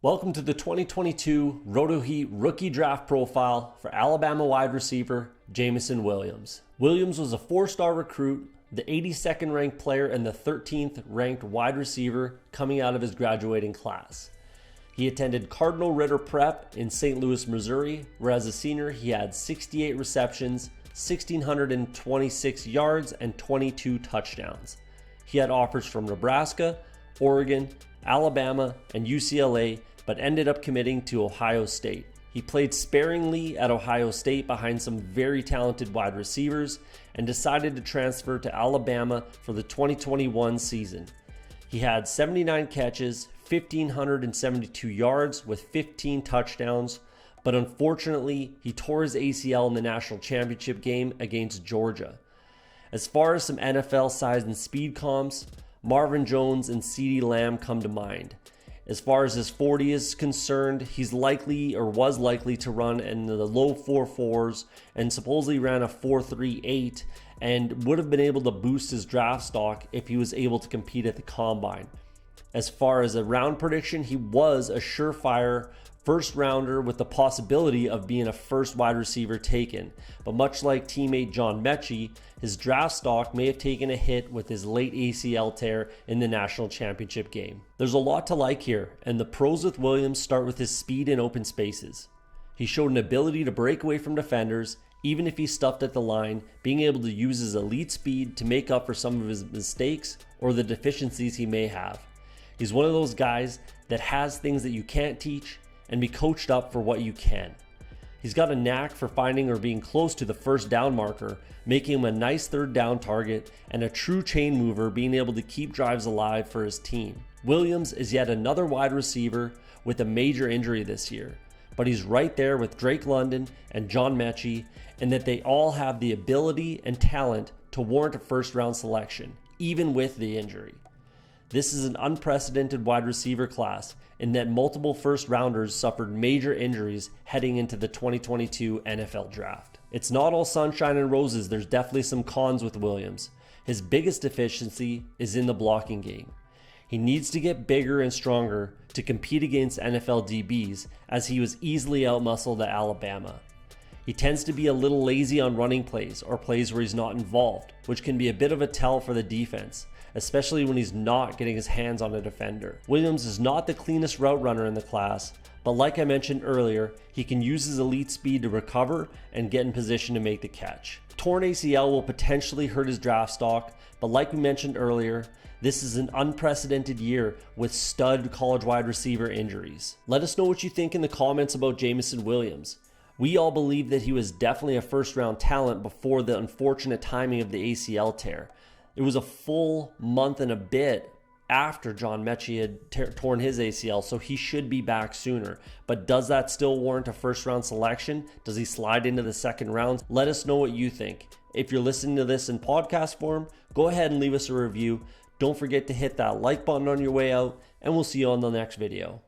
Welcome to the 2022 RotoHeat Rookie Draft Profile for Alabama wide receiver Jameson Williams. Williams was a four-star recruit, the 82nd ranked player and the 13th ranked wide receiver coming out of his graduating class. He attended Cardinal Ritter Prep in St. Louis, Missouri, where as a senior he had 68 receptions, 1,626 yards, and 22 touchdowns. He had offers from Nebraska, Oregon, Alabama, and UCLA, but ended up committing to Ohio State. He played sparingly at Ohio State behind some very talented wide receivers and decided to transfer to Alabama for the 2021 season. He had 79 catches, 1,572 yards with 15 touchdowns, but unfortunately, he tore his ACL in the national championship game against Georgia. As far as some NFL size and speed comps, Marvin Jones and CeeDee Lamb come to mind. As far as his 40 is concerned, he's likely or was likely to run in the low 4.4s and supposedly ran a 4.38 and would have been able to boost his draft stock if he was able to compete at the combine. As far as a round prediction, he was a surefire first rounder with the possibility of being a first wide receiver taken. But much like teammate John Mechie, his draft stock may have taken a hit with his late ACL tear in the national championship game. There's a lot to like here, and the pros with Williams start with his speed in open spaces. He showed an ability to break away from defenders, even if he's stuffed at the line, being able to use his elite speed to make up for some of his mistakes or the deficiencies he may have. He's one of those guys that has things that you can't teach and be coached up for what you can. He's got a knack for finding or being close to the first down marker, making him a nice third down target and a true chain mover, being able to keep drives alive for his team. Williams is yet another wide receiver with a major injury this year, but he's right there with Drake London and John Mechie, and that they all have the ability and talent to warrant a first round selection, even with the injury. This is an unprecedented wide receiver class in that multiple first rounders suffered major injuries heading into the 2022 NFL draft. It's not all sunshine and roses. There's definitely some cons with Williams. His biggest deficiency is in the blocking game. He needs to get bigger and stronger to compete against NFL DBs, as he was easily outmuscled at Alabama. He tends to be a little lazy on running plays or plays where he's not involved, which can be a bit of a tell for the defense, especially when he's not getting his hands on a defender. Williams is not the cleanest route runner in the class, but like I mentioned earlier, he can use his elite speed to recover and get in position to make the catch. Torn ACL will potentially hurt his draft stock, but like we mentioned earlier, this is an unprecedented year with stud college wide receiver injuries. Let us know what you think in the comments about Jameson Williams. We all believe that he was definitely a first round talent before the unfortunate timing of the ACL tear. It was a full month and a bit after John Mechie had torn his ACL, so he should be back sooner. But does that still warrant a first round selection? Does he slide into the second round? Let us know what you think. If you're listening to this in podcast form, go ahead and leave us a review. Don't forget to hit that like button on your way out, and we'll see you on the next video.